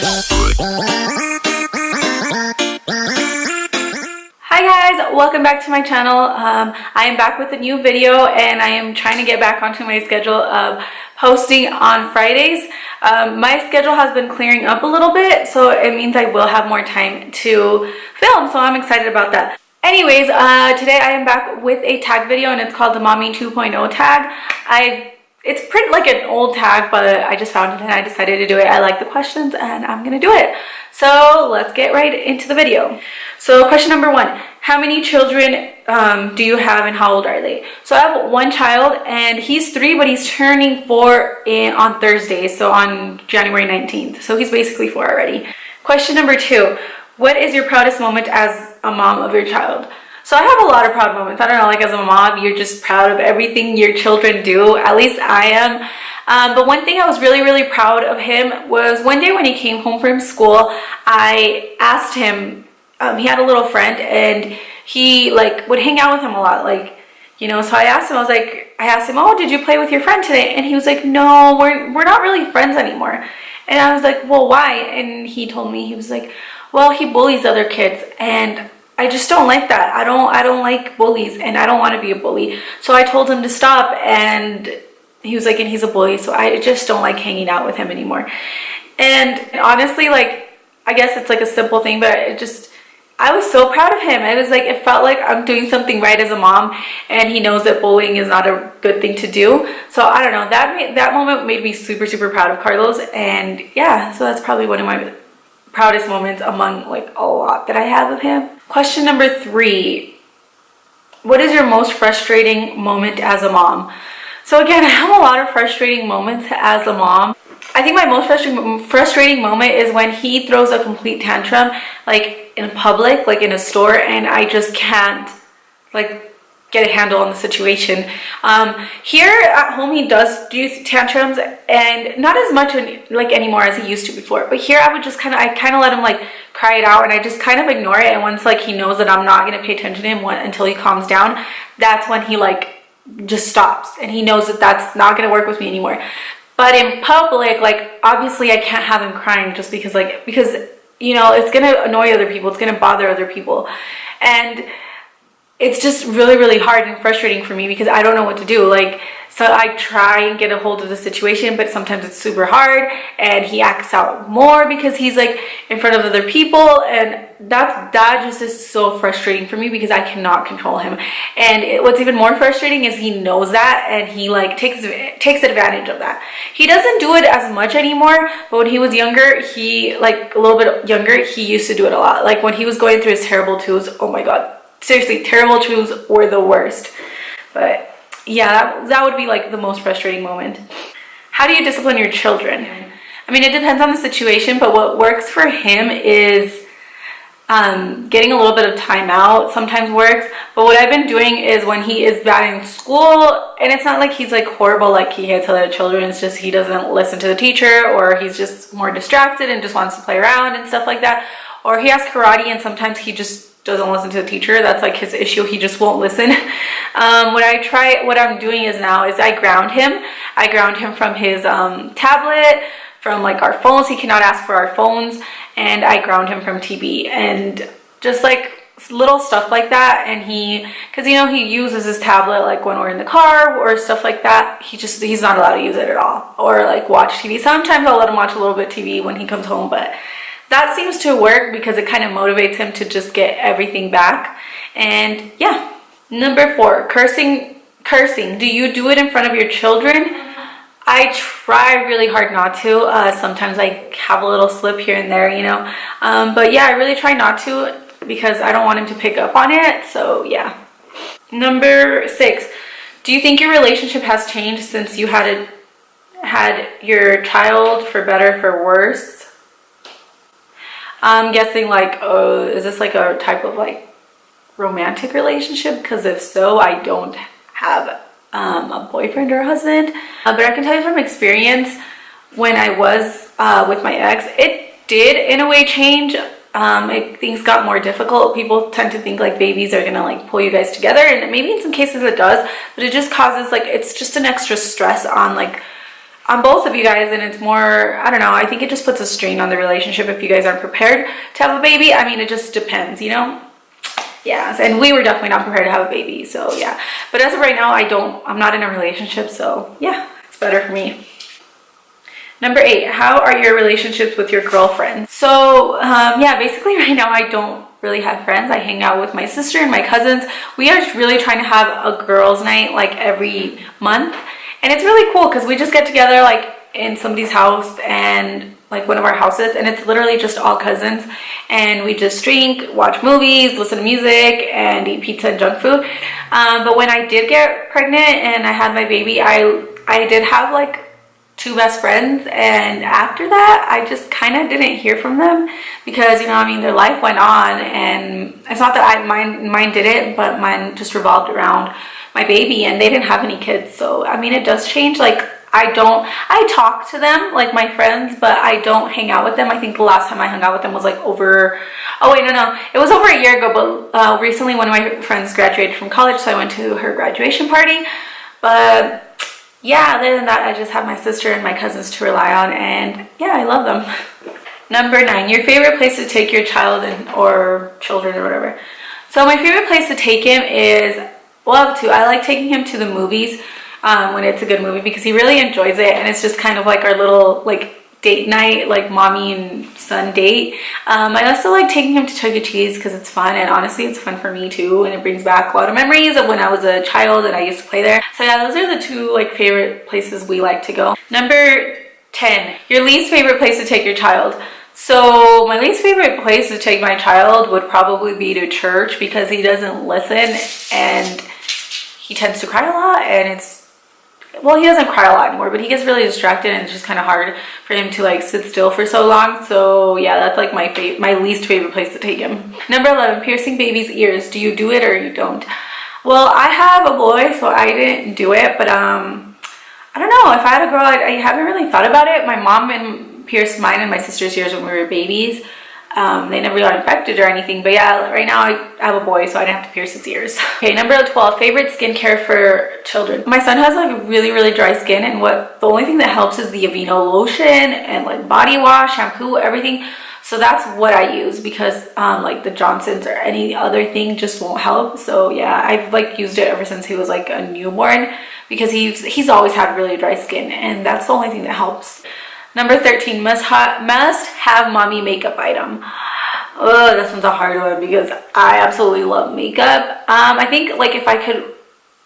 Hi guys, welcome back to my channel. I am back with a new video and I am trying to get back onto my schedule of posting on Fridays. My schedule has been clearing up a little bit, so it means I will have more time to film, so I'm excited about that. Anyways, today I am back with a tag video and it's called the Mommy 2.0 tag. It's pretty like an old tag, but I just found it and I decided to do it. I like the questions and I'm gonna do it. So let's get right into the video. So question number 1, how many children do you have and how old are they? So I have one child and he's 3, but he's turning 4 on Thursday, so on January 19th. So he's basically 4 already. Question number 2, what is your proudest moment as a mom of your child? So I have a lot of proud moments. I don't know, like as a mom, you're just proud of everything your children do. At least I am. But one thing I was really proud of him was one day when he came home from school, I asked him, he had a little friend and he like would hang out with him a lot, like, you know, so I asked him, oh, did you play with your friend today? And he was like, no, we're not really friends anymore. And I was like, well, why? And he told me, he was like, well, he bullies other kids and I just don't like that. I don't like bullies and I don't want to be a bully. So I told him to stop and he was like, and he's a bully, so I just don't like hanging out with him anymore. And honestly, like, I guess it's like a simple thing, but I was so proud of him. It was like, it felt like I'm doing something right as a mom and he knows that bullying is not a good thing to do. So I don't know, that moment made me super proud of Carlos. And yeah, so that's probably one of my proudest moments among like a lot that I have of him. Question number 3, what is your most frustrating moment as a mom? So again, I have a lot of frustrating moments as a mom. I think my most frustrating moment is when he throws a complete tantrum, like in public, like in a store, and I just can't like get a handle on the situation. Here at home he does do tantrums, and not as much like anymore as he used to before, but here I kind of let him like cry it out and I just kind of ignore it. And once like he knows that I'm not going to pay attention to him until he calms down, that's when he like just stops and he knows that that's not going to work with me anymore. But in public, like obviously I can't have him crying just because you know, it's going to annoy other people, it's going to bother other people, and it's just really hard and frustrating for me because I don't know what to do. Like, so I try and get a hold of the situation, but sometimes it's super hard and he acts out more because he's like in front of other people, and that just is so frustrating for me because I cannot control him. And what's even more frustrating is he knows that and he like takes advantage of that. He doesn't do it as much anymore, but when he was younger, he like a little bit younger, he used to do it a lot. Like when he was going through his terrible twos, oh my god, seriously, terrible twos were the worst. But yeah, that would be like the most frustrating moment. How do you discipline your children? I mean, it depends on the situation, but what works for him is getting a little bit of time out sometimes works. But what I've been doing is when he is bad in school, and it's not like he's like horrible like he hits other children, it's just he doesn't listen to the teacher, or he's just more distracted and just wants to play around and stuff like that. Or he has karate and sometimes he just doesn't listen to the teacher. That's like his issue. He just won't listen. What I'm doing is now is I ground him. I ground him from his tablet, from like our phones. He cannot ask for our phones, and I ground him from TV and just like little stuff like that. And because you know he uses his tablet like when we're in the car or stuff like that. He's not allowed to use it at all, or like watch TV. Sometimes I'll let him watch a little bit of TV when he comes home, but that seems to work because it kind of motivates him to just get everything back. And yeah. Number 4, cursing. Do you do it in front of your children? I try really hard not to. Sometimes I have a little slip here and there, you know. But yeah, I really try not to because I don't want him to pick up on it. So yeah. Number 6, do you think your relationship has changed since you had your child, for better, for worse? I'm guessing like, oh, is this like a type of like romantic relationship? Because if so, I don't have a boyfriend or a husband. But I can tell you from experience, when I was with my ex, it did in a way change. Things got more difficult. People tend to think like babies are gonna like pull you guys together, and maybe in some cases it does, but it just causes like, it's just an extra stress on like on both of you guys, and it's more, I don't know, I think it just puts a strain on the relationship if you guys aren't prepared to have a baby. I mean, it just depends, you know? Yeah, and we were definitely not prepared to have a baby, so yeah. But as of right now, I'm not in a relationship, so yeah, it's better for me. Number 8, how are your relationships with your girlfriends? So yeah, basically right now I don't really have friends. I hang out with my sister and my cousins. We are really trying to have a girls' night like every month, and it's really cool because we just get together like in somebody's house and like one of our houses, and it's literally just all cousins, and we just drink, watch movies, listen to music, and eat pizza and junk food. But when I did get pregnant and I had my baby, I did have like 2 best friends, and after that I just kind of didn't hear from them because, you know, I mean, their life went on, and it's not that mine didn't, but mine just revolved around my baby, and they didn't have any kids. So I mean, it does change. Like I talk to them like my friends, but I don't hang out with them. I think the last time I hung out with them was like it was over a year ago, but recently one of my friends graduated from college, so I went to her graduation party. But yeah, other than that, I just have my sister and my cousins to rely on, and yeah, I love them. Number 9, your favorite place to take your child or children or whatever. So my favorite place to take him is, well, I have 2. I like taking him to the movies when it's a good movie because he really enjoys it, and it's just kind of like our little like date night, like mommy and son date. I also like taking him to Chuck E. Cheese because it's fun, and honestly it's fun for me too, and it brings back a lot of memories of when I was a child and I used to play there. So yeah, those are the 2 like favorite places we like to go. Number 10, your least favorite place to take your child. So my least favorite place to take my child would probably be to church because he doesn't listen, and he tends to cry a lot, and he doesn't cry a lot anymore, but he gets really distracted, and it's just kind of hard for him to like sit still for so long. So yeah, that's like my least favorite place to take him. Number 11, piercing baby's ears. Do you do it or you don't? Well, I have a boy, so I didn't do it, but I don't know. If I had a girl, I haven't really thought about it. My mom pierced mine and my sister's ears when we were babies. They never got infected or anything, but yeah, right now I have a boy, so I didn't have to pierce his ears. Okay, number 12, favorite skincare for children. My son has like really, really dry skin, and the only thing that helps is the Aveeno lotion and like body wash, shampoo, everything. So that's what I use because like the Johnson's or any other thing just won't help. So yeah, I've like used it ever since he was like a newborn because he's always had really dry skin, and that's the only thing that helps. Number 13, must have mommy makeup item. Oh, this one's a hard one because I absolutely love makeup. I think like if I could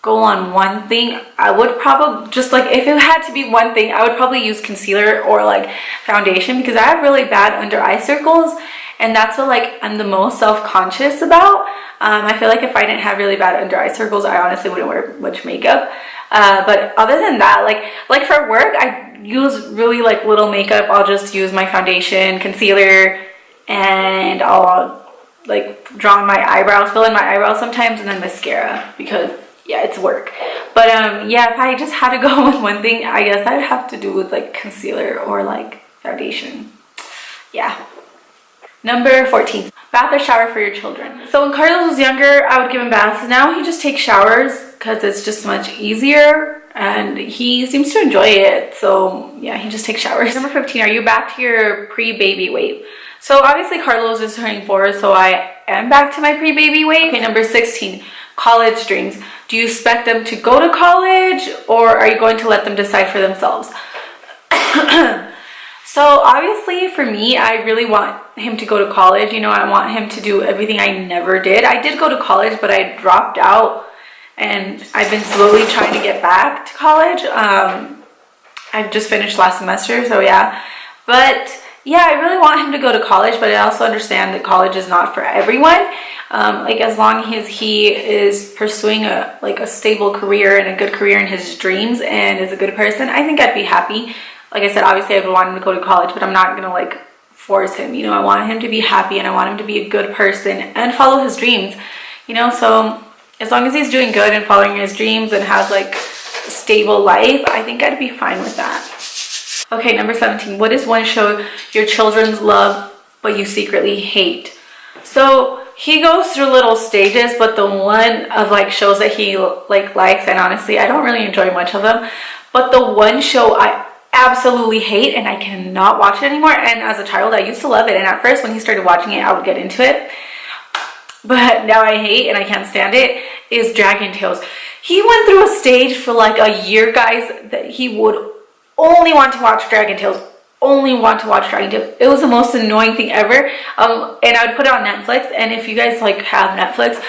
go on one thing, I would probably just like, if it had to be one thing, I would probably use concealer or like foundation because I have really bad under eye circles, and that's what like I'm the most self-conscious about. I feel like if I didn't have really bad under eye circles, I honestly wouldn't wear much makeup. But other than that, like for work, I use really like little makeup. I'll just use my foundation, concealer, and I'll like draw on my eyebrows, fill in my eyebrows sometimes, and then mascara because yeah, it's work. But yeah, if I just had to go with one thing, I guess I'd have to do with like concealer or like foundation. Yeah. Number 14, bath or shower for your children. So when Carlos was younger, I would give him baths. Now he just takes showers because it's just much easier, and he seems to enjoy it. So yeah, he just takes showers. Number 15, are you back to your pre-baby weight? So obviously Carlos is turning 4, so I am back to my pre-baby weight. Okay, number 16, college dreams. Do you expect them to go to college, or are you going to let them decide for themselves? So obviously for me, I really want him to go to college. You know, I want him to do everything I never did. I did go to college, but I dropped out, and I've been slowly trying to get back to college. I've just finished last semester, so yeah. But yeah, I really want him to go to college, but I also understand that college is not for everyone. Like as long as he is pursuing a stable career and a good career in his dreams and is a good person, I think I'd be happy. Like I said, obviously I would want him to go to college, but I'm not gonna like force him. You know, I want him to be happy, and I want him to be a good person and follow his dreams, you know. So as long as he's doing good and following his dreams and has like a stable life, I think I'd be fine with that. Okay, number 17, what is one show your children love but you secretly hate? So he goes through little stages, but the one of like shows that he like likes, and honestly I don't really enjoy much of them, but the one show I absolutely hate, and I cannot watch it anymore. And as a child, I used to love it, and at first when he started watching it, I would get into it, but now I hate and I can't stand it, is Dragon Tales. He went through a stage for like a year, guys, that he would only want to watch Dragon Tales. Only want to watch Dragon Tales. It was the most annoying thing ever. And I would put it on Netflix, and if you guys like have Netflix,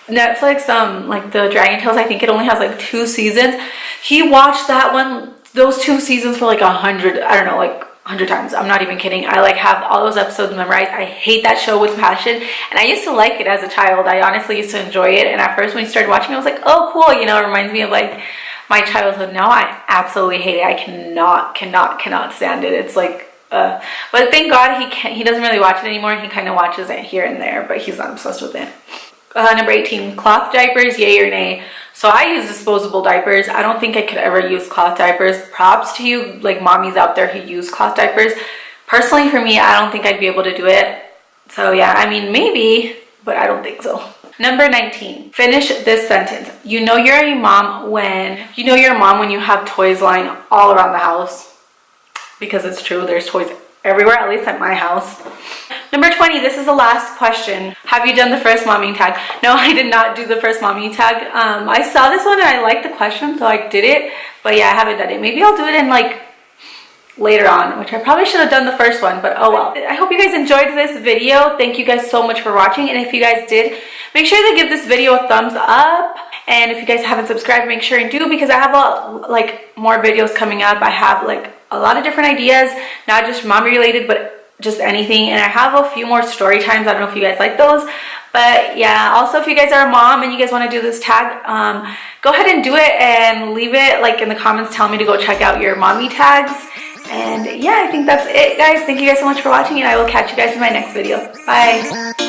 like the Dragon Tales, I think it only has like 2 seasons. He watched that one, those 2 seasons for like 100, I don't know, like 100 times. I'm not even kidding. I like have all those episodes memorized. I hate that show with passion, and I used to like it as a child. I honestly used to enjoy it, and at first when you started watching, I was like, oh cool, you know, it reminds me of like my childhood. Now I absolutely hate it. I cannot stand it. It's like but thank God he doesn't really watch it anymore. He kind of watches it here and there, but he's not obsessed with it. Number 18, cloth diapers, yay or nay? So I use disposable diapers. I don't think I could ever use cloth diapers. Props to you, like mommies out there who use cloth diapers. Personally, for me, I don't think I'd be able to do it. So yeah, I mean, maybe, but I don't think so. Number 19, finish this sentence. You know you're a mom when you have toys lying all around the house. Because it's true, there's toys everywhere, at least at my house. Number 20, this is the last question. Have you done the first mommy tag? No, I did not do the first mommy tag. I saw this one and I liked the question, so I did it. But yeah, I haven't done it. Maybe I'll do it in like later on, which I probably should have done the first one, but oh well. I hope you guys enjoyed this video. Thank you guys so much for watching, and if you guys did, make sure to give this video a thumbs up. And if you guys haven't subscribed, make sure and do, because I have like more videos coming up. I have like a lot of different ideas, not just mommy related, but just anything. And I have a few more story times. I don't know if you guys like those, but yeah. Also, if you guys are a mom and you guys want to do this tag, go ahead and do it, and leave it like in the comments telling me to go check out your mommy tags. And yeah, I think that's it, guys. Thank you guys so much for watching, and I will catch you guys in my next video. Bye.